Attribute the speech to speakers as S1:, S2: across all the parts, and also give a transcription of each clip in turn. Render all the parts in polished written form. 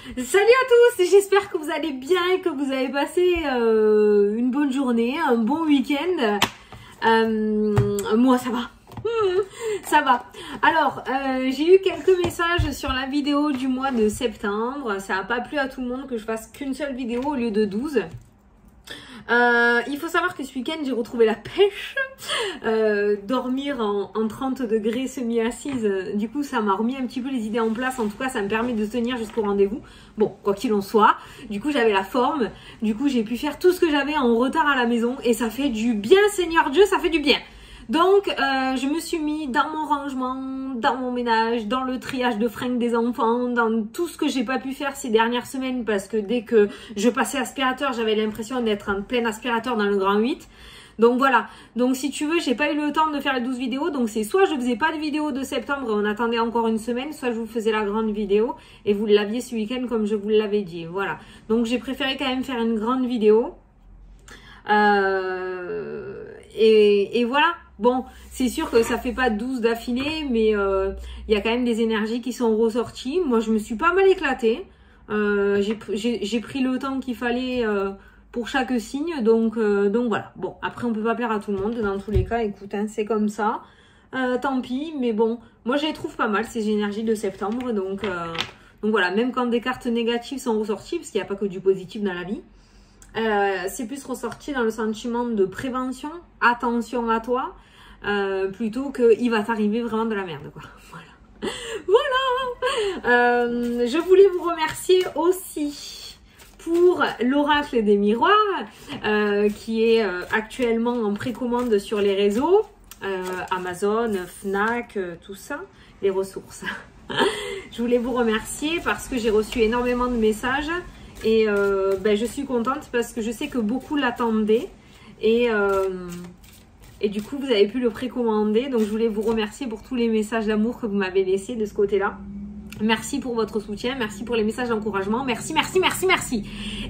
S1: Salut à tous, j'espère que vous allez bien et que vous avez passé une bonne journée, un bon week-end. Moi ça va, ça va. Alors, j'ai eu quelques messages sur la vidéo du mois de septembre. Ça n'a pas plu à tout le monde que je fasse qu'une seule vidéo au lieu de 12. Il faut savoir que ce week-end j'ai retrouvé la pêche. Dormir en 30 degrés semi-assise, du coup ça m'a remis un petit peu les idées en place. En tout cas ça me permet de tenir jusqu'au rendez-vous. Bon, quoi qu'il en soit, du coup j'avais la forme. Du coup j'ai pu faire tout ce que j'avais en retard à la maison. Et ça fait du bien, Seigneur Dieu, ça fait du bien. Donc je me suis mis dans mon rangement, dans mon ménage, dans le triage de fringues des enfants, dans tout ce que j'ai pas pu faire ces dernières semaines, parce que dès que je passais aspirateur, j'avais l'impression d'être en plein aspirateur dans le grand 8. Donc voilà, donc si tu veux, j'ai pas eu le temps de faire les 12 vidéos, donc c'est soit je faisais pas de vidéo de septembre et on attendait encore une semaine, soit je vous faisais la grande vidéo et vous l'aviez ce week-end comme je vous l'avais dit, voilà. Donc j'ai préféré quand même faire une grande vidéo. Et voilà. Bon, c'est sûr que ça fait pas 12 d'affilée, mais il y a quand même des énergies qui sont ressorties. Moi, je me suis pas mal éclatée. J'ai pris le temps qu'il fallait pour chaque signe, donc voilà. Bon, après, on peut pas plaire à tout le monde. Dans tous les cas, écoute, hein, c'est comme ça. Tant pis, mais bon, moi, je les trouve pas mal, ces énergies de septembre. Donc voilà, même quand des cartes négatives sont ressorties, parce qu'il n'y a pas que du positif dans la vie, c'est plus ressorti dans le sentiment de prévention, attention à toi, plutôt que il va t'arriver vraiment de la merde, quoi. Voilà. Voilà. Je voulais vous remercier aussi pour l'oracle des miroirs, qui est actuellement en précommande sur les réseaux, Amazon, Fnac, tout ça, les ressources. Je voulais vous remercier parce que j'ai reçu énormément de messages. Et je suis contente parce que je sais que beaucoup l'attendaient et du coup vous avez pu le précommander. Donc je voulais vous remercier pour tous les messages d'amour que vous m'avez laissés de ce côté-là. Merci pour votre soutien, merci pour les messages d'encouragement, merci, merci, merci, merci.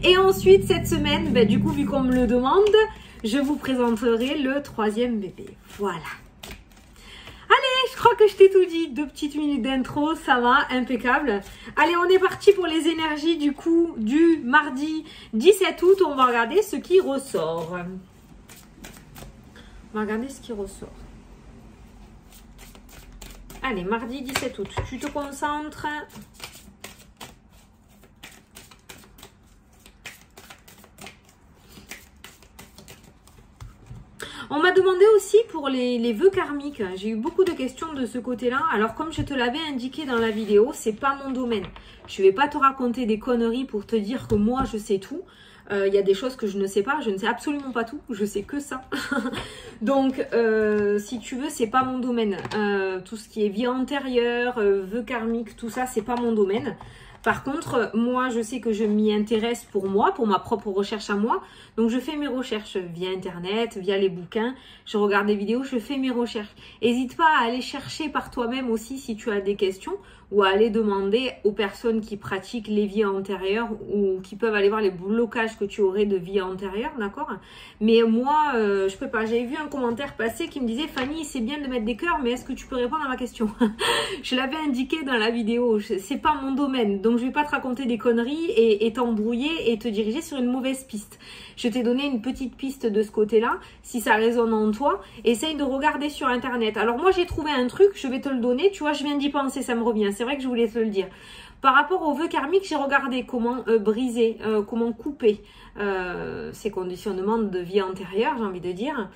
S1: Et ensuite cette semaine, du coup vu qu'on me le demande, je vous présenterai le 3e bébé. Voilà. Allez, je crois que je t'ai tout dit. 2 petites minutes d'intro, ça va, impeccable. Allez, on est parti pour les énergies du coup du mardi 17 août. On va regarder ce qui ressort. On va regarder ce qui ressort. Allez, mardi 17 août, tu te concentres. On m'a demandé aussi pour les vœux karmiques. J'ai eu beaucoup de questions de ce côté-là. Alors comme je te l'avais indiqué dans la vidéo, c'est pas mon domaine. Je vais pas te raconter des conneries pour te dire que moi je sais tout. Il y a des choses que je ne sais pas. Je ne sais absolument pas tout. Je sais que ça. Donc si tu veux, c'est pas mon domaine. Tout ce qui est vie antérieure, vœux karmiques, tout ça, c'est pas mon domaine. Par contre, moi, je sais que je m'y intéresse pour moi, pour ma propre recherche à moi. Donc, je fais mes recherches via Internet, via les bouquins. Je regarde des vidéos, je fais mes recherches. N'hésite pas à aller chercher par toi-même aussi si tu as des questions ou à aller demander aux personnes qui pratiquent les vies antérieures ou qui peuvent aller voir les blocages que tu aurais de vie antérieure, d'accord? Mais moi, je peux pas. J'avais vu un commentaire passer qui me disait « Fanny, c'est bien de mettre des cœurs, mais est-ce que tu peux répondre à ma question ?» Je l'avais indiqué dans la vidéo. C'est pas mon domaine. Donc, je vais pas te raconter des conneries et t'embrouiller et te diriger sur une mauvaise piste. Je t'ai donné une petite piste de ce côté-là. Si ça résonne en toi, essaye de regarder sur Internet. Alors moi, j'ai trouvé un truc, je vais te le donner. Tu vois, je viens d'y penser, ça me revient. C'est vrai que je voulais te le dire. Par rapport aux vœux karmiques, j'ai regardé comment briser, comment couper ces conditionnements de vie antérieure, j'ai envie de dire.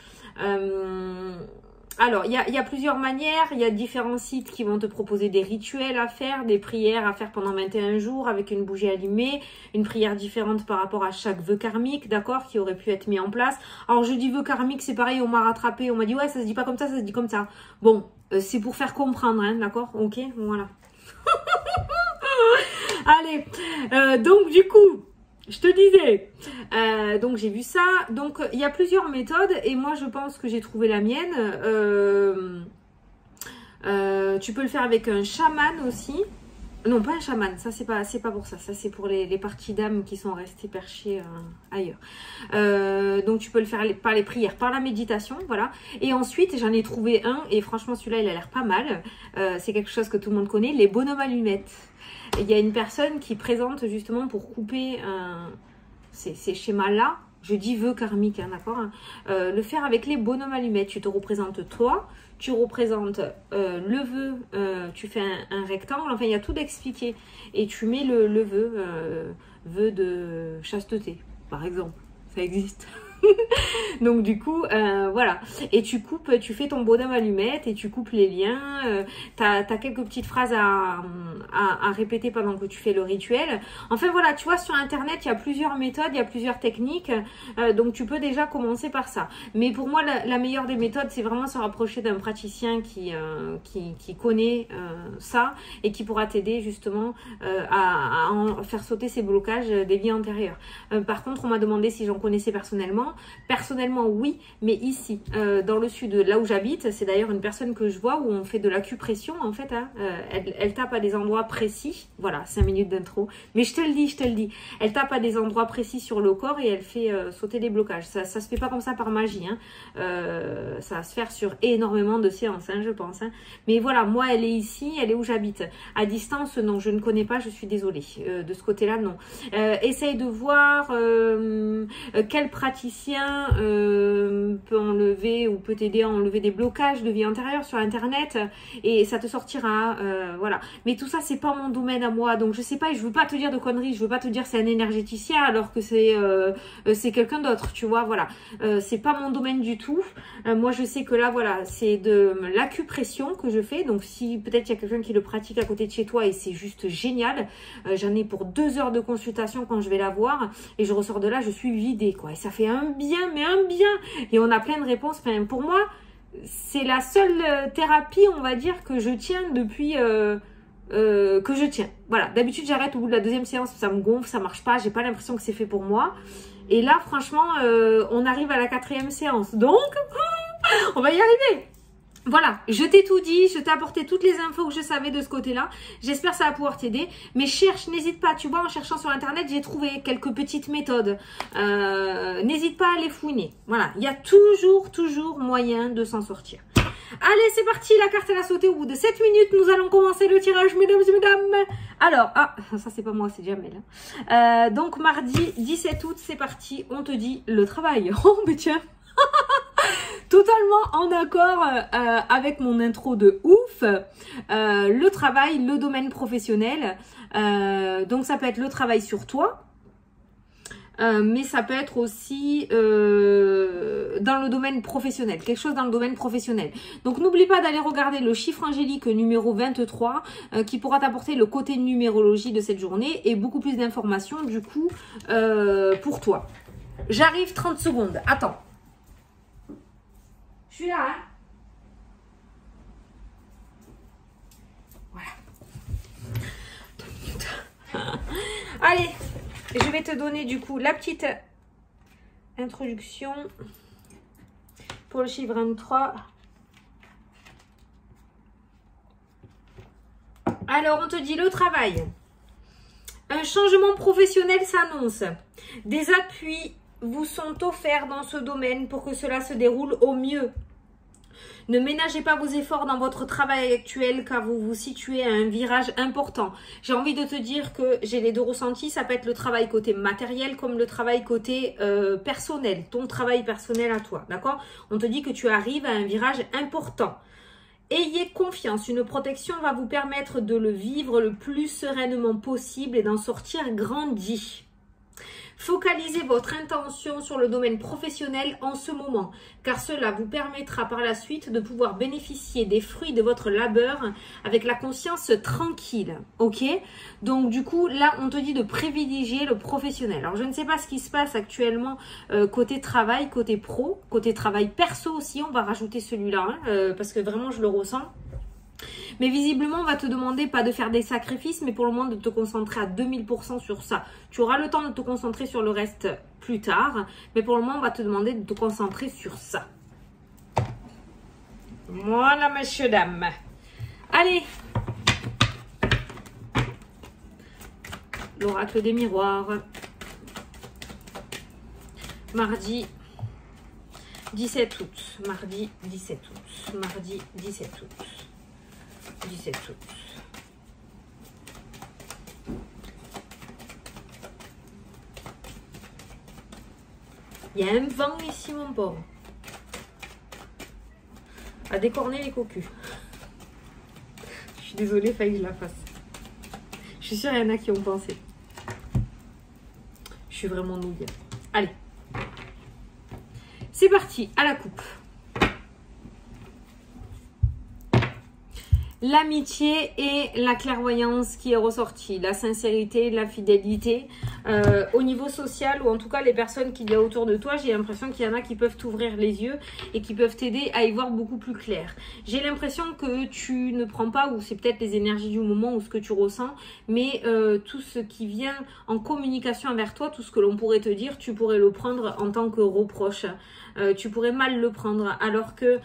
S1: Alors, il y a plusieurs manières, il y a différents sites qui vont te proposer des rituels à faire, des prières à faire pendant 21 jours avec une bougie allumée, une prière différente par rapport à chaque vœu karmique, d'accord, qui aurait pu être mis en place. Alors, je dis vœu karmique, c'est pareil, on m'a rattrapé, on m'a dit, ouais, ça se dit pas comme ça se dit comme ça. Bon, c'est pour faire comprendre, hein, d'accord, ok, voilà. Allez, donc du coup... Je te disais, donc j'ai vu ça, donc il y a plusieurs méthodes et moi je pense que j'ai trouvé la mienne. Tu peux le faire avec un chaman aussi. Non, pas un chaman, ça c'est pas pour ça c'est pour les parties d'âme qui sont restées perchées ailleurs. Donc tu peux le faire par les prières, par la méditation, voilà. Et ensuite j'en ai trouvé un et franchement celui-là il a l'air pas mal. C'est quelque chose que tout le monde connaît, les bonhommes allumettes. il y a une personne qui présente justement pour couper ces schémas-là. Je dis vœu karmique, hein, d'accord, hein, le faire avec les bonhommes allumettes. Tu te représentes toi, tu représentes le vœu, tu fais un rectangle, enfin il y a tout d'expliqué. Et tu mets le vœu de chasteté, par exemple. Ça existe. Donc du coup, voilà. Et tu coupes, tu fais ton bonhomme allumette et tu coupes les liens. T'as quelques petites phrases à répéter pendant que tu fais le rituel. Enfin voilà, tu vois, sur Internet, il y a plusieurs méthodes, il y a plusieurs techniques. Donc tu peux déjà commencer par ça. Mais pour moi, la meilleure des méthodes, c'est vraiment se rapprocher d'un praticien qui connaît ça et qui pourra t'aider justement à faire sauter ces blocages des vies antérieures. Par contre, on m'a demandé si j'en connaissais personnellement. Personnellement, oui, mais ici, dans le sud, là où j'habite, c'est d'ailleurs une personne que je vois où on fait de l'acupression, en fait, hein, elle tape à des endroits précis, voilà, 5 minutes d'intro, mais je te le dis, elle tape à des endroits précis sur le corps et elle fait sauter des blocages. Ça se fait pas comme ça par magie, hein. Ça va se faire sur énormément de séances, hein, je pense, hein. Mais voilà, moi, elle est ici, elle est où j'habite. À distance, non, je ne connais pas, je suis désolée. De ce côté-là, non. Essaye de voir quel praticien peut enlever ou peut t'aider à enlever des blocages de vie antérieure sur Internet et ça te sortira, voilà. Mais tout ça, c'est pas mon domaine à moi, donc je sais pas et je veux pas te dire de conneries, je veux pas te dire c'est un énergéticien alors que c'est quelqu'un d'autre, tu vois, voilà. C'est pas mon domaine du tout. Moi, je sais que là, voilà, c'est de l'acupression que je fais, donc si peut-être il y a quelqu'un qui le pratique à côté de chez toi et c'est juste génial, j'en ai pour 2 heures de consultation quand je vais la voir et je ressors de là, je suis vidée, quoi, et ça fait un bien, mais un bien. Et on a plein de réponses. Enfin, pour moi, c'est la seule thérapie, on va dire, que je tiens depuis... que je tiens. Voilà. D'habitude, j'arrête au bout de la 2e séance. Ça me gonfle, ça marche pas. J'ai pas l'impression que c'est fait pour moi. Et là, franchement, on arrive à la 4e séance. Donc, on va y arriver. Voilà, je t'ai tout dit, je t'ai apporté toutes les infos que je savais de ce côté-là. J'espère que ça va pouvoir t'aider. Mais cherche, n'hésite pas. Tu vois, en cherchant sur Internet, j'ai trouvé quelques petites méthodes. N'hésite pas à les fouiner. Voilà, il y a toujours moyen de s'en sortir. Allez, c'est parti, la carte elle a sauté au bout de 7 minutes. Nous allons commencer le tirage, mesdames et mesdames. Alors, ça c'est pas moi, c'est Jamel. Donc, mardi 17 août, c'est parti. On te dit le travail. Oh, mais tiens. Totalement en accord avec mon intro de ouf. Le travail, le domaine professionnel. Donc ça peut être le travail sur toi. Mais ça peut être aussi dans le domaine professionnel. Quelque chose dans le domaine professionnel. Donc n'oublie pas d'aller regarder le chiffre angélique numéro 23 qui pourra t'apporter le côté numérologie de cette journée et beaucoup plus d'informations du coup pour toi. J'arrive 30 secondes. Attends. Je suis là, hein. Voilà. 2 minutes. Allez, je vais te donner du coup la petite introduction pour le chiffre 23. Alors, on te dit le travail. Un changement professionnel s'annonce. Des appuis vous sont offerts dans ce domaine pour que cela se déroule au mieux. Ne ménagez pas vos efforts dans votre travail actuel car vous vous situez à un virage important. J'ai envie de te dire que j'ai les 2 ressentis. Ça peut être le travail côté matériel comme le travail côté personnel. Ton travail personnel à toi, d'accord? On te dit que tu arrives à un virage important. Ayez confiance. Une protection va vous permettre de le vivre le plus sereinement possible et d'en sortir grandi. Focalisez votre intention sur le domaine professionnel en ce moment, car cela vous permettra par la suite de pouvoir bénéficier des fruits de votre labeur avec la conscience tranquille. Ok? Donc du coup, là, on te dit de privilégier le professionnel. Alors, je ne sais pas ce qui se passe actuellement côté travail, côté pro, côté travail perso aussi, on va rajouter celui-là, hein, parce que vraiment, je le ressens. Mais visiblement, on va te demander pas de faire des sacrifices, mais pour le moment de te concentrer à 2000% sur ça. Tu auras le temps de te concentrer sur le reste plus tard, mais pour le moment, on va te demander de te concentrer sur ça. Voilà, messieurs, dames. Allez. L'oracle des miroirs. Mardi 17 août. Mardi 17 août. Mardi 17 août. 17 août. Il y a un vent ici, mon pauvre. À décorner les cocus. Je suis désolée, fallait que je la fasse. Je suis sûre qu'il y en a qui ont pensé. Je suis vraiment nouille. Allez. C'est parti, à la coupe. L'amitié et la clairvoyance qui est ressortie, la sincérité, la fidélité. Au niveau social, ou en tout cas les personnes qu'il y a autour de toi, j'ai l'impression qu'il y en a qui peuvent t'ouvrir les yeux et qui peuvent t'aider à y voir beaucoup plus clair. J'ai l'impression que tu ne prends pas, ou c'est peut-être les énergies du moment ou ce que tu ressens, mais tout ce qui vient en communication envers toi, tout ce que l'on pourrait te dire, tu pourrais le prendre en tant que reproche. Tu pourrais mal le prendre, alors que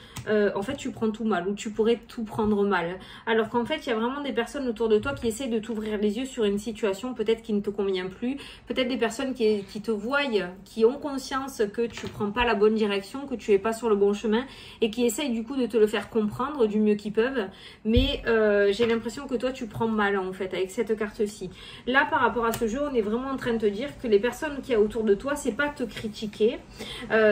S1: en fait tu prends tout mal, ou tu pourrais tout prendre mal, alors qu'en fait il y a vraiment des personnes autour de toi qui essaient de t'ouvrir les yeux sur une situation peut-être qui ne te convient plus, peut-être des personnes qui te voient, qui ont conscience que tu prends pas la bonne direction, que tu es pas sur le bon chemin, et qui essayent du coup de te le faire comprendre du mieux qu'ils peuvent, mais j'ai l'impression que toi tu prends mal en fait avec cette carte-ci. Là par rapport à ce jeu, on est vraiment en train de te dire que les personnes qu'il y a autour de toi, c'est pas te critiquer,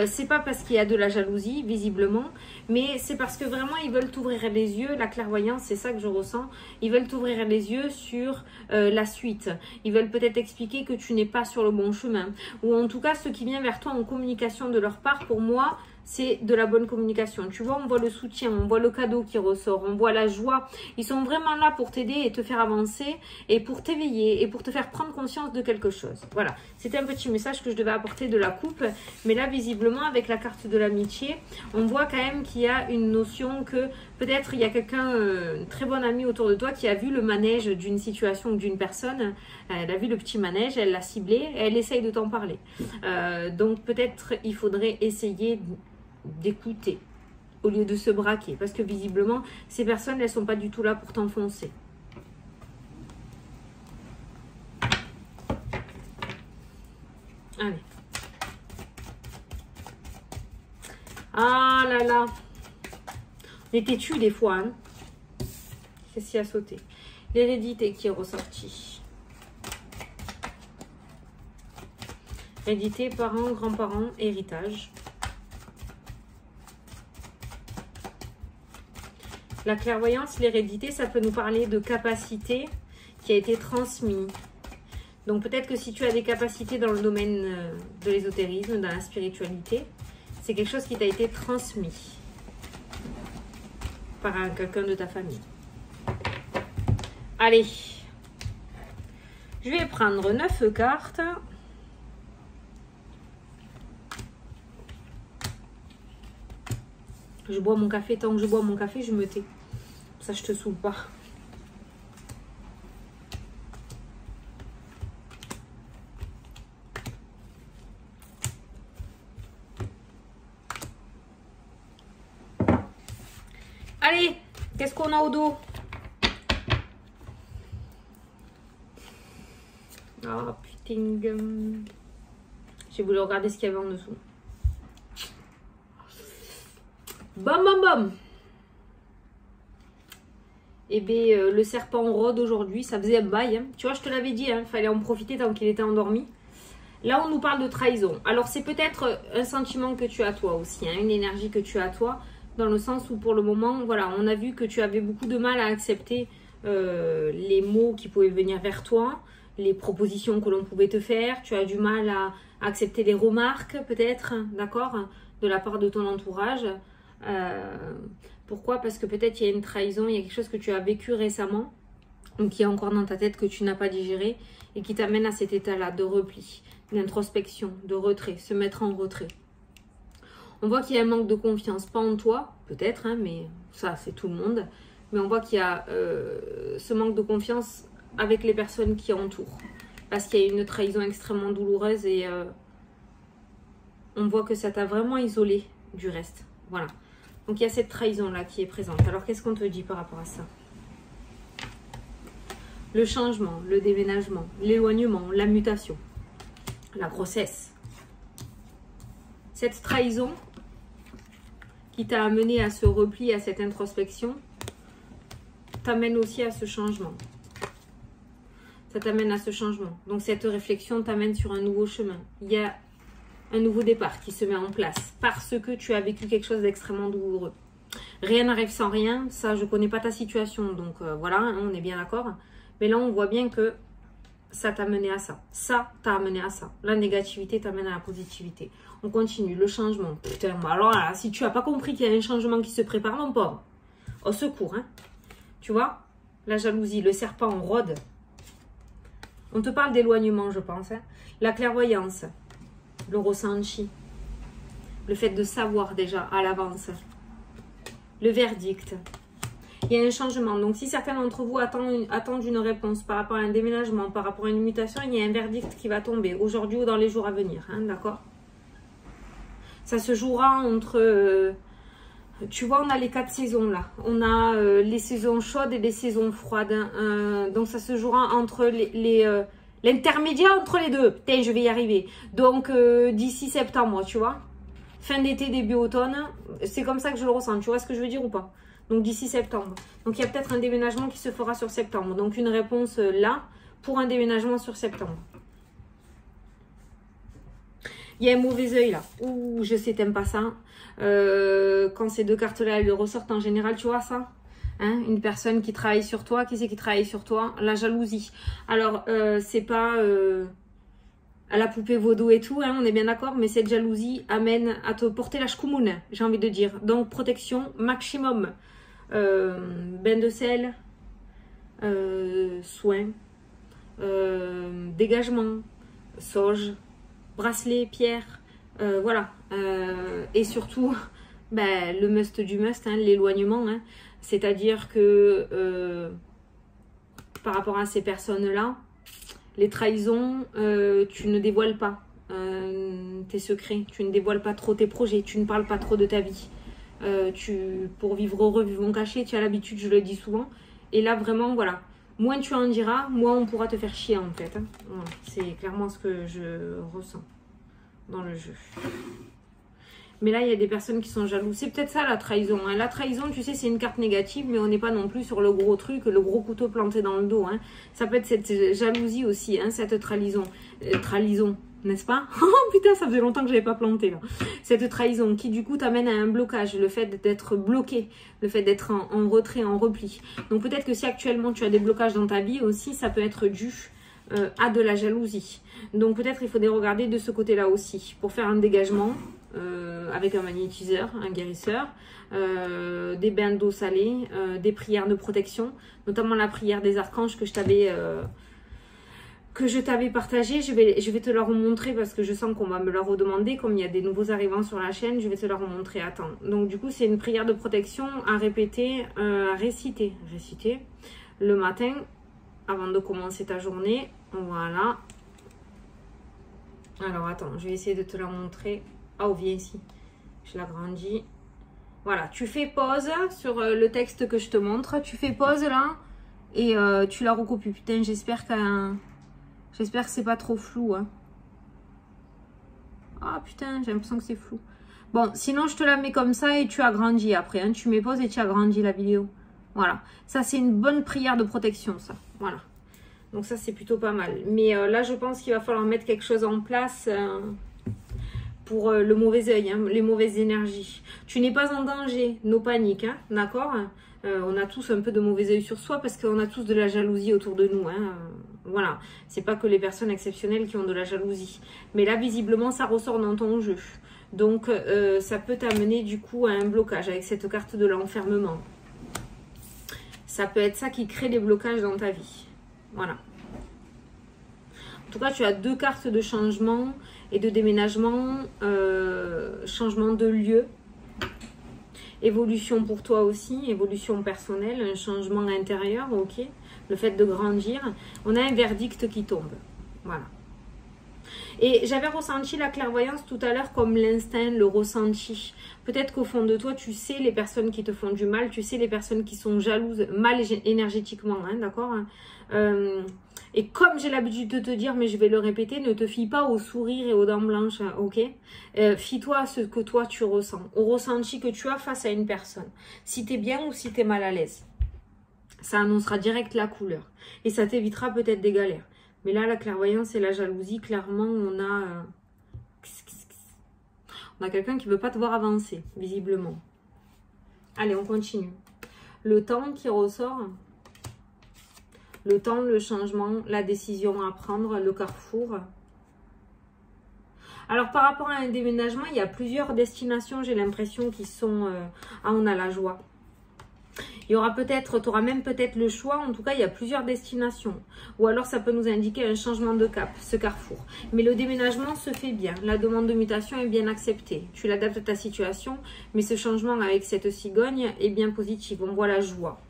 S1: c'est pas parce qu'il y a de la jalousie visiblement, mais c'est parce que vraiment ils veulent t'ouvrir les yeux. La clairvoyance, c'est ça que je ressens, ils veulent t'ouvrir les yeux sur la suite. Ils veulent peut-être expliquer que tu n'es pas sur le bon chemin, ou en tout cas ce qui vient vers toi en communication de leur part, pour moi c'est de la bonne communication. Tu vois, on voit le soutien, on voit le cadeau qui ressort, on voit la joie. Ils sont vraiment là pour t'aider et te faire avancer, et pour t'éveiller, et pour te faire prendre conscience de quelque chose. Voilà, c'était un petit message que je devais apporter de la coupe. Mais là, visiblement, avec la carte de l'amitié, on voit quand même qu'il y a une notion que peut-être il y a quelqu'un, très bon ami autour de toi, qui a vu le manège d'une situation ou d'une personne. Elle a vu le petit manège, elle l'a ciblé, et elle essaye de t'en parler. Donc peut-être il faudrait essayer d'écouter au lieu de se braquer, parce que visiblement ces personnes, elles sont pas du tout là pour t'enfoncer. Allez. Ah là là, on est têtu des fois, hein. Qu'est-ce qui a sauté? L'hérédité qui est ressortie. Hérédité, parents, grands-parents, héritage. La clairvoyance, l'hérédité, ça peut nous parler de capacité qui a été transmise. Donc peut-être que si tu as des capacités dans le domaine de l'ésotérisme, dans la spiritualité, c'est quelque chose qui t'a été transmis par quelqu'un de ta famille. Allez, je vais prendre 9 cartes. Je bois mon café. Tant que je bois mon café, je me tais. Ça, je te saoule pas. Allez, qu'est-ce qu'on a au dos? Ah, putain. J'ai voulu regarder ce qu'il y avait en dessous. Bam, bam, bam. Eh bien, le serpent rôde aujourd'hui. Ça faisait un bail. Hein. Tu vois, je te l'avais dit, il fallait en profiter tant qu'il était endormi. Là, on nous parle de trahison. Alors, c'est peut-être un sentiment que tu as toi aussi, une énergie que tu as toi, dans le sens où pour le moment, voilà, on a vu que tu avais beaucoup de mal à accepter les mots qui pouvaient venir vers toi, les propositions que l'on pouvait te faire. Tu as du mal à accepter les remarques, peut-être, d'accord, de la part de ton entourage. Pourquoi? Parce que peut-être il y a une trahison, il y a quelque chose que tu as vécu récemment, ou qui est encore dans ta tête, que tu n'as pas digéré, et qui t'amène à cet état-là de repli, d'introspection, de retrait, se mettre en retrait. On voit qu'il y a un manque de confiance, pas en toi, peut-être, mais ça c'est tout le monde, mais on voit qu'il y a ce manque de confiance avec les personnes qui entourent, parce qu'il y a une trahison extrêmement douloureuse, et on voit que ça t'a vraiment isolé du reste, voilà. Donc il y a cette trahison-là qui est présente. Alors qu'est-ce qu'on te dit par rapport à ça? Le changement, le déménagement, l'éloignement, la mutation, la grossesse. Cette trahison qui t'a amené à ce repli, à cette introspection, t'amène aussi à ce changement. Ça t'amène à ce changement. Donc cette réflexion t'amène sur un nouveau chemin. Il y a un nouveau départ qui se met en place parce que tu as vécu quelque chose d'extrêmement douloureux. Rien n'arrive sans rien, ça je connais pas ta situation, donc voilà, hein, on est bien d'accord. Mais là on voit bien que ça t'a mené à ça, ça t'a amené à ça. La négativité t'amène à la positivité. On continue, le changement. Putain, alors là, si tu n'as pas compris qu'il y a un changement qui se prépare, mon pauvre, au secours, hein. Tu vois, la jalousie, le serpent rôde. On te parle d'éloignement, je pense. Hein. La clairvoyance, le ressenti, le fait de savoir déjà à l'avance. Le verdict. Il y a un changement. Donc, si certains d'entre vous attendent une réponse par rapport à un déménagement, par rapport à une mutation, il y a un verdict qui va tomber aujourd'hui ou dans les jours à venir. Hein, d'accord? Ça se jouera entre... tu vois, on a les 4 saisons là. On a les saisons chaudes et les saisons froides. Donc, ça se jouera entre l'intermédiaire entre les deux. Putain, je vais y arriver. Donc, d'ici septembre, tu vois. Fin d'été, début automne. C'est comme ça que je le ressens. Tu vois ce que je veux dire ou pas? Donc, d'ici septembre. Donc, il y a peut-être un déménagement qui se fera sur septembre. Donc, une réponse là pour un déménagement sur septembre. Il y a un mauvais œil là. Ouh, je sais, t'aimes pas ça. Quand ces deux cartes-là, elles ressortent en général, tu vois ça, hein, une personne qui travaille sur toi. Qui c'est qui travaille sur toi? La jalousie. Alors, c'est pas à la poupée vaudou et tout, hein, on est bien d'accord, mais cette jalousie amène à te porter la shkoumoun, j'ai envie de dire. Donc, protection maximum. Bain de sel, soin, dégagement, sauge, bracelet, pierre, voilà. Et surtout, ben, le must du must, hein, l'éloignement. Hein, c'est-à-dire que par rapport à ces personnes-là, les trahisons, tu ne dévoiles pas tes secrets, tu ne dévoiles pas trop tes projets, tu ne parles pas trop de ta vie. Pour vivre heureux, vivons cachés, tu as l'habitude, je le dis souvent. Et là, vraiment, voilà. Moins tu en diras, moins on pourra te faire chier, en fait. Hein. Voilà. C'est clairement ce que je ressens dans le jeu. Mais là, il y a des personnes qui sont jalouses. C'est peut-être ça, la trahison. Hein. La trahison, tu sais, c'est une carte négative, mais on n'est pas non plus sur le gros truc, le gros couteau planté dans le dos. Hein. Ça peut être cette jalousie aussi, hein, cette trahison. Trahison, n'est-ce pas? Oh putain, ça faisait longtemps que je n'avais pas planté, là. Cette trahison qui, du coup, t'amène à un blocage. Le fait d'être bloqué, le fait d'être en retrait, en repli. Donc, peut-être que si actuellement, tu as des blocages dans ta vie aussi, ça peut être dû à de la jalousie. Donc, peut-être il faudrait regarder de ce côté-là aussi, pour faire un dégagement. Avec un magnétiseur, un guérisseur, des bains d'eau salée, des prières de protection, notamment la prière des archanges que je t'avais partagé. Je vais te la remontrer parce que je sens qu'on va me la redemander. Comme il y a des nouveaux arrivants sur la chaîne, je vais te la remontrer à temps. Donc du coup, c'est une prière de protection à répéter, à réciter le matin avant de commencer ta journée. Voilà. Alors attends, je vais essayer de te la montrer. Oh, viens ici. Je l'agrandis. Voilà, tu fais pause sur le texte que je te montre. Tu fais pause là et tu la recopies. Putain, j'espère que c'est pas trop flou. Hein. Ah putain, j'ai l'impression que c'est flou. Bon, sinon je te la mets comme ça et tu agrandis après. Hein. Tu mets pause et tu agrandis la vidéo. Voilà. Ça, c'est une bonne prière de protection, ça. Voilà. Donc ça, c'est plutôt pas mal. Mais là, je pense qu'il va falloir mettre quelque chose en place... pour le mauvais œil, hein, les mauvaises énergies. Tu n'es pas en danger, no panique, hein, d'accord? On a tous un peu de mauvais œil sur soi parce qu'on a tous de la jalousie autour de nous. Hein, voilà, c'est pas que les personnes exceptionnelles qui ont de la jalousie. Mais là, visiblement, ça ressort dans ton jeu. Donc, ça peut t'amener du coup à un blocage avec cette carte de l'enfermement. Ça peut être ça qui crée des blocages dans ta vie. Voilà. En tout cas, tu as 2 cartes de changement et de déménagement, changement de lieu, évolution pour toi aussi, évolution personnelle, un changement intérieur, ok, le fait de grandir. On a un verdict qui tombe, voilà. Et j'avais ressenti la clairvoyance tout à l'heure comme l'instinct, le ressenti. Peut-être qu'au fond de toi, tu sais les personnes qui te font du mal, tu sais les personnes qui sont jalouses, mal énergétiquement, hein, d'accord? Et comme j'ai l'habitude de te dire, mais je vais le répéter, ne te fie pas au sourire et aux dents blanches, hein, ok? Fie-toi à ce que toi tu ressens, au ressenti que tu as face à une personne. Si tu es bien ou si tu es mal à l'aise. Ça annoncera direct la couleur. Et ça t'évitera peut-être des galères. Mais là, la clairvoyance et la jalousie, clairement, on a... On a quelqu'un qui ne veut pas te voir avancer, visiblement. Allez, on continue. Le temps qui ressort. Le temps, le changement, la décision à prendre, le carrefour. Alors, par rapport à un déménagement, il y a plusieurs destinations, j'ai l'impression, qui sont... Ah, on a la joie. Il y aura peut-être, tu auras même peut-être le choix. En tout cas, il y a plusieurs destinations. Ou alors, ça peut nous indiquer un changement de cap, ce carrefour. Mais le déménagement se fait bien. La demande de mutation est bien acceptée. Tu l'adaptes à ta situation. Mais ce changement avec cette cigogne est bien positif. On voit la joie.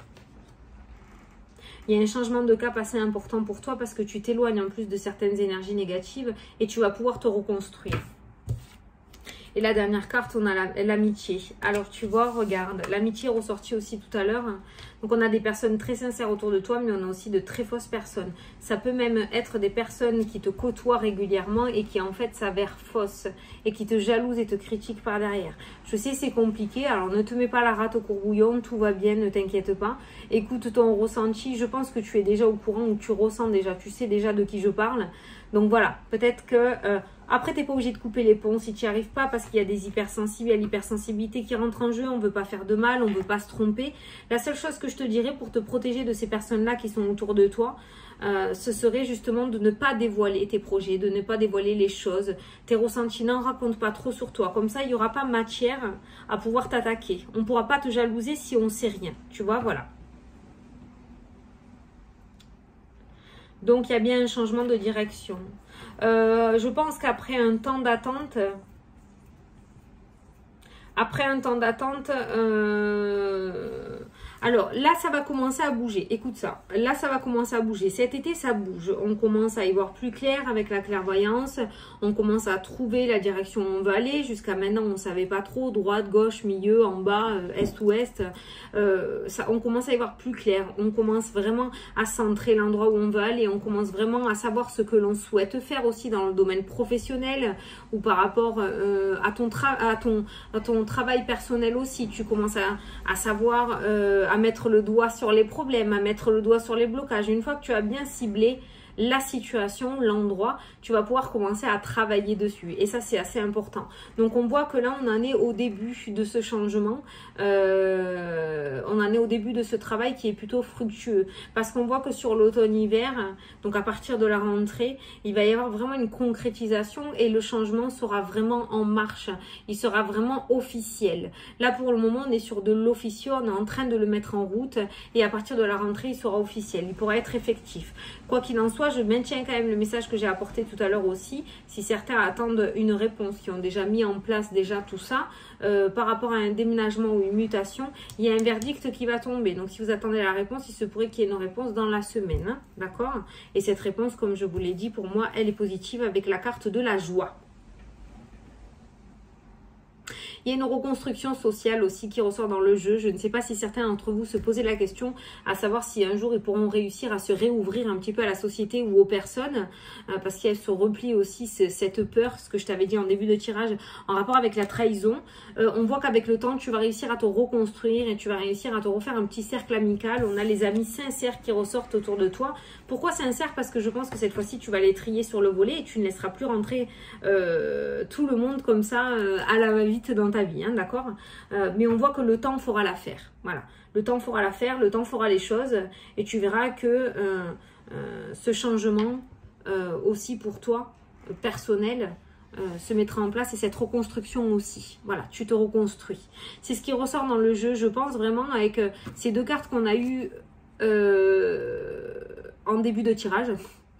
S1: Il y a un changement de cap assez important pour toi parce que tu t'éloignes en plus de certaines énergies négatives et tu vas pouvoir te reconstruire. Et la dernière carte, on a l'amitié. Alors, tu vois, regarde, l'amitié est ressortie aussi tout à l'heure. Donc, on a des personnes très sincères autour de toi, mais on a aussi de très fausses personnes. Ça peut même être des personnes qui te côtoient régulièrement et qui, en fait, s'avèrent fausses et qui te jalousent et te critiquent par derrière. Je sais, c'est compliqué. Alors, ne te mets pas la rate au courbouillon. Tout va bien, ne t'inquiète pas. Écoute ton ressenti. Je pense que tu es déjà au courant ou tu ressens déjà. Tu sais déjà de qui je parle. Donc, voilà. Peut-être que... Après, tu n'es pas obligé de couper les ponts si tu n'y arrives pas parce qu'il y a des hypersensibles, il y a l'hypersensibilité qui rentre en jeu, on ne veut pas faire de mal, on ne veut pas se tromper. La seule chose que je te dirais pour te protéger de ces personnes-là qui sont autour de toi, ce serait justement de ne pas dévoiler tes projets, de ne pas dévoiler les choses, tes ressentis, n'en raconte pas trop sur toi. Comme ça, il n'y aura pas matière à pouvoir t'attaquer. On ne pourra pas te jalouser si on ne sait rien. Tu vois, voilà. Donc, il y a bien un changement de direction. Je pense qu'après un temps d'attente, alors là, ça va commencer à bouger. Écoute ça. Là, ça va commencer à bouger. Cet été, ça bouge. On commence à y voir plus clair avec la clairvoyance. On commence à trouver la direction où on va aller. Jusqu'à maintenant, on ne savait pas trop. Droite, gauche, milieu, en bas, est, ouest. On commence à y voir plus clair. On commence vraiment à centrer l'endroit où on va aller. On commence vraiment à savoir ce que l'on souhaite faire aussi dans le domaine professionnel ou par rapport à ton travail personnel aussi. Tu commences à savoir... à mettre le doigt sur les problèmes, à mettre le doigt sur les blocages. Une fois que tu as bien ciblé la situation, l'endroit, tu vas pouvoir commencer à travailler dessus. Et ça, c'est assez important. Donc, on voit que là, on en est au début de ce changement. On en est au début de ce travail qui est plutôt fructueux. Parce qu'on voit que sur l'automne-hiver, donc à partir de la rentrée, il va y avoir vraiment une concrétisation et le changement sera vraiment en marche. Il sera vraiment officiel. Là, pour le moment, on est sur de l'officieux. On est en train de le mettre en route. Et à partir de la rentrée, il sera officiel. Il pourra être effectif. Quoi qu'il en soit, je maintiens quand même le message que j'ai apporté tout à l'heure aussi. Si certains attendent une réponse, qui ont déjà mis en place déjà tout ça, par rapport à un déménagement ou une mutation, il y a un verdict qui va tomber. Donc, si vous attendez la réponse, il se pourrait qu'il y ait une réponse dans la semaine. Hein, d'accord? Et cette réponse, comme je vous l'ai dit, pour moi, elle est positive avec la carte de la joie. Il y a une reconstruction sociale aussi qui ressort dans le jeu. Je ne sais pas si certains d'entre vous se posaient la question à savoir si un jour ils pourront réussir à se réouvrir un petit peu à la société ou aux personnes parce qu'elles se replient aussi cette peur, ce que je t'avais dit en début de tirage en rapport avec la trahison. On voit qu'avec le temps, tu vas réussir à te reconstruire et tu vas réussir à te refaire un petit cercle amical. On a les amis sincères qui ressortent autour de toi. Pourquoi sincères? Parce que je pense que cette fois-ci, tu vas les trier sur le volet et tu ne laisseras plus rentrer tout le monde comme ça à la va-vite dans ta vie, hein, d'accord? Mais on voit que le temps fera l'affaire. Voilà, le temps fera l'affaire, le temps fera les choses et tu verras que ce changement aussi pour toi, personnel, se mettra en place et cette reconstruction aussi. Voilà, tu te reconstruis. C'est ce qui ressort dans le jeu, je pense vraiment, avec ces deux cartes qu'on a eues en début de tirage.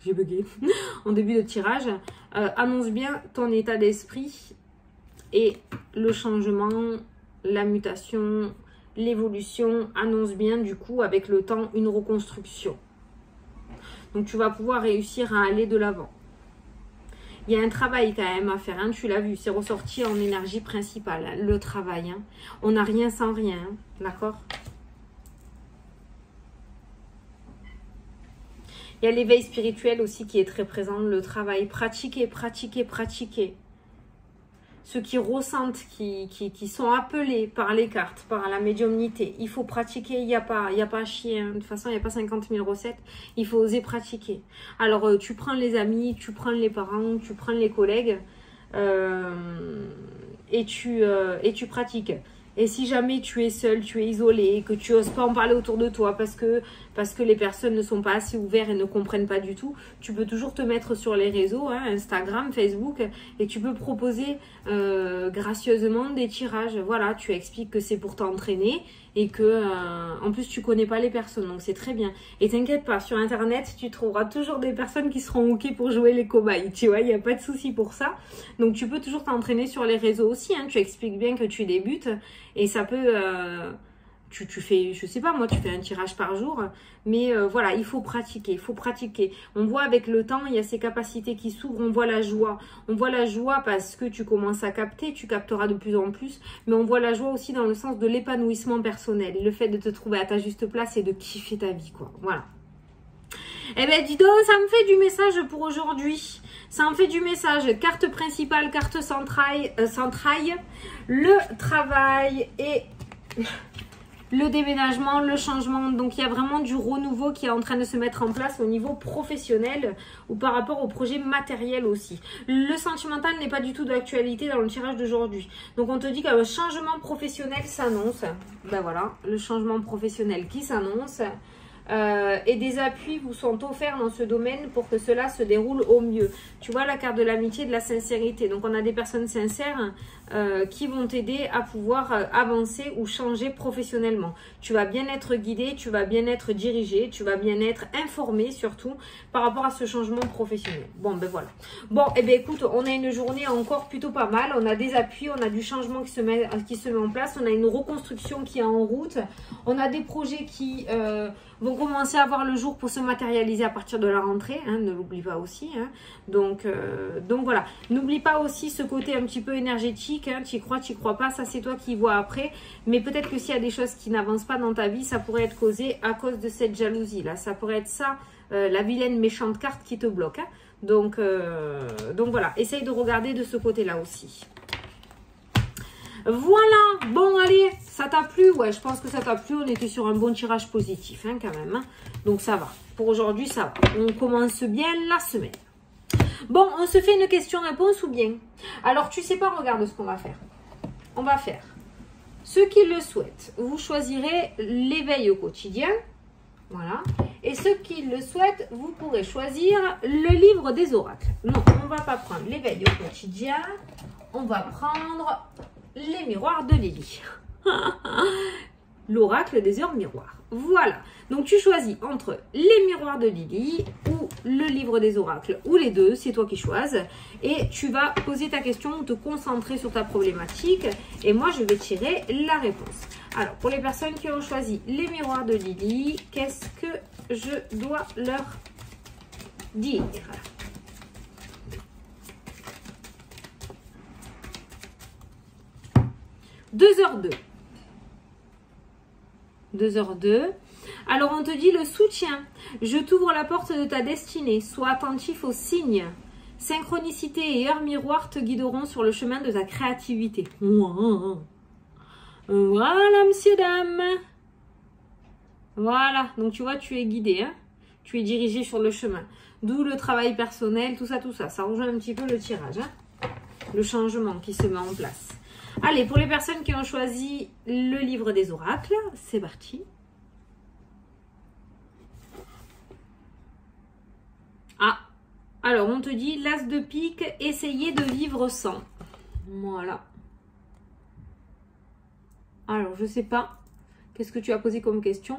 S1: J'ai bugué. En début de tirage, annonce bien ton état d'esprit et le changement, la mutation, l'évolution annonce bien du coup avec le temps une reconstruction. Donc tu vas pouvoir réussir à aller de l'avant. Il y a un travail quand même à faire, hein, tu l'as vu, c'est ressorti en énergie principale, hein, le travail. Hein. On n'a rien sans rien, hein, d'accord? Il y a l'éveil spirituel aussi qui est très présent, le travail, pratiquer, pratiquer, pratiquer. Ceux qui ressentent, qui sont appelés par les cartes, par la médiumnité. Il faut pratiquer, il n'y a pas à chier. Hein. De toute façon, il n'y a pas 50 000 recettes. Il faut oser pratiquer. Alors, tu prends les amis, tu prends les parents, tu prends les collègues. et tu pratiques. Et si jamais tu es seul, tu es isolé, que tu n'oses pas en parler autour de toi parce que les personnes ne sont pas assez ouvertes et ne comprennent pas du tout, tu peux toujours te mettre sur les réseaux, hein, Instagram, Facebook, et tu peux proposer gracieusement des tirages. Voilà, tu expliques que c'est pour t'entraîner et que en plus tu connais pas les personnes, donc c'est très bien. Et t'inquiète pas, sur internet tu trouveras toujours des personnes qui seront ok pour jouer les cobayes, tu vois, il n'y a pas de souci pour ça. Donc tu peux toujours t'entraîner sur les réseaux aussi, hein, tu expliques bien que tu débutes et ça peut tu fais, je sais pas moi, tu fais un tirage par jour, mais voilà, il faut pratiquer, il faut pratiquer. On voit avec le temps, il y a ces capacités qui s'ouvrent, on voit la joie parce que tu commences à capter, tu capteras de plus en plus, mais on voit la joie aussi dans le sens de l'épanouissement personnel, le fait de te trouver à ta juste place et de kiffer ta vie, quoi, voilà. Eh ben dis donc, ça me fait du message pour aujourd'hui. Ça me fait du message. Carte principale, carte centraille, le travail et le déménagement, le changement. Donc, il y a vraiment du renouveau qui est en train de se mettre en place au niveau professionnel ou par rapport au projet matériel aussi. Le sentimental n'est pas du tout d'actualité dans le tirage d'aujourd'hui. Donc, on te dit qu'un changement professionnel s'annonce. Ben voilà, le changement professionnel qui s'annonce. Et des appuis vous sont offerts dans ce domaine pour que cela se déroule au mieux. Tu vois la carte de l'amitié et de la sincérité. Donc on a des personnes sincères qui vont t'aider à pouvoir avancer ou changer professionnellement. Tu vas bien être guidé, tu vas bien être dirigé, tu vas bien être informé surtout par rapport à ce changement professionnel. Bon ben voilà. Bon et ben écoute, on a une journée encore plutôt pas mal. On a des appuis, on a du changement qui se met en place, on a une reconstruction qui est en route, on a des projets qui vont commencer à voir le jour pour se matérialiser à partir de la rentrée, hein, ne l'oublie pas aussi. Hein. Donc voilà, n'oublie pas aussi ce côté un petit peu énergétique, hein, tu y crois pas, ça c'est toi qui vois après. Mais peut-être que s'il y a des choses qui n'avancent pas dans ta vie, ça pourrait être causé à cause de cette jalousie là. Ça pourrait être ça, la vilaine méchante carte qui te bloque. Hein. Donc voilà, essaye de regarder de ce côté-là aussi. Voilà, bon allez, ça t'a plu? Ouais, je pense que ça t'a plu, on était sur un bon tirage positif hein, quand même. Hein. Donc ça va, pour aujourd'hui ça va, on commence bien la semaine. Bon, on se fait une question-réponse ou bien? Alors tu sais pas, regarde ce qu'on va faire. On va faire, ceux qui le souhaitent, vous choisirez l'éveil au quotidien. Voilà, et ceux qui le souhaitent, vous pourrez choisir le livre des oracles. Non, on va pas prendre l'éveil au quotidien, on va prendre les miroirs de Lily. L'oracle des heures miroirs. Voilà. Donc, tu choisis entre les miroirs de Lily ou le livre des oracles. Ou les deux, c'est toi qui choisis. Et tu vas poser ta question ou te concentrer sur ta problématique. Et moi, je vais tirer la réponse. Alors, pour les personnes qui ont choisi les miroirs de Lily, qu'est-ce que je dois leur dire ? 2h02. 2h02. Alors, on te dit le soutien. Je t'ouvre la porte de ta destinée. Sois attentif aux signes. Synchronicité et heure miroir te guideront sur le chemin de ta créativité. Voilà, monsieur, dame. Voilà. Donc, tu vois, tu es guidé. Hein? Tu es dirigé sur le chemin. D'où le travail personnel, tout ça, tout ça. Ça rejoint un petit peu le tirage. Hein? Le changement qui se met en place. Allez, pour les personnes qui ont choisi le livre des oracles, c'est parti. Ah, alors on te dit l'as de pique, essayez de vivre sans. Voilà. Alors, je sais pas, qu'est-ce que tu as posé comme question ?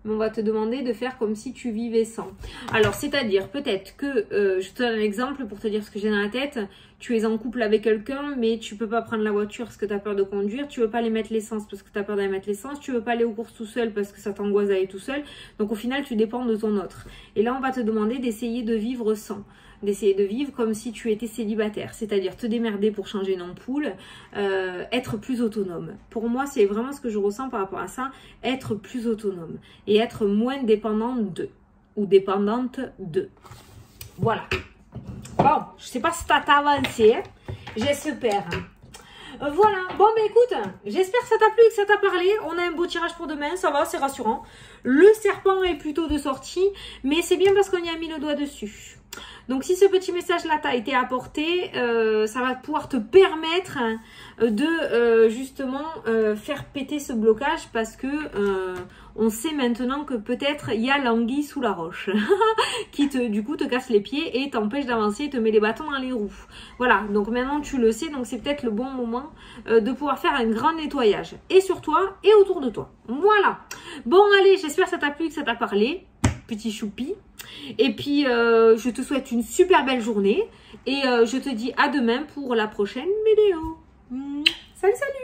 S1: Mais on va te demander de faire comme si tu vivais sans. Alors, c'est-à-dire, peut-être que, je te donne un exemple pour te dire ce que j'ai dans la tête. Tu es en couple avec quelqu'un, mais tu peux pas prendre la voiture parce que tu as peur de conduire. Tu veux pas aller mettre l'essence parce que tu as peur d'aller mettre l'essence. Tu veux pas aller aux courses tout seul parce que ça t'angoisse d'aller tout seul. Donc, au final, tu dépends de ton autre. Et là, on va te demander d'essayer de vivre sans. D'essayer de vivre comme si tu étais célibataire, c'est-à-dire te démerder pour changer une ampoule, être plus autonome. Pour moi, c'est vraiment ce que je ressens par rapport à ça, être plus autonome et être moins dépendante de ou dépendante de. Voilà. Bon, je sais pas si t'as avancé, hein. J'espère. Voilà, bon ben écoute, j'espère que ça t'a plu et que ça t'a parlé. On a un beau tirage pour demain, ça va, c'est rassurant. Le serpent est plutôt de sortie, mais c'est bien parce qu'on y a mis le doigt dessus. Donc si ce petit message-là t'a été apporté, ça va pouvoir te permettre de justement faire péter ce blocage parce que on sait maintenant que peut-être il y a l'anguille sous la roche qui du coup te casse les pieds et t'empêche d'avancer et te met les bâtons dans les roues. Voilà, donc maintenant tu le sais, donc c'est peut-être le bon moment de pouvoir faire un grand nettoyage et sur toi et autour de toi. Voilà. Bon allez, j'espère que ça t'a plu, que ça t'a parlé, petit choupi. Et puis, je te souhaite une super belle journée et je te dis à demain pour la prochaine vidéo. Salut, salut!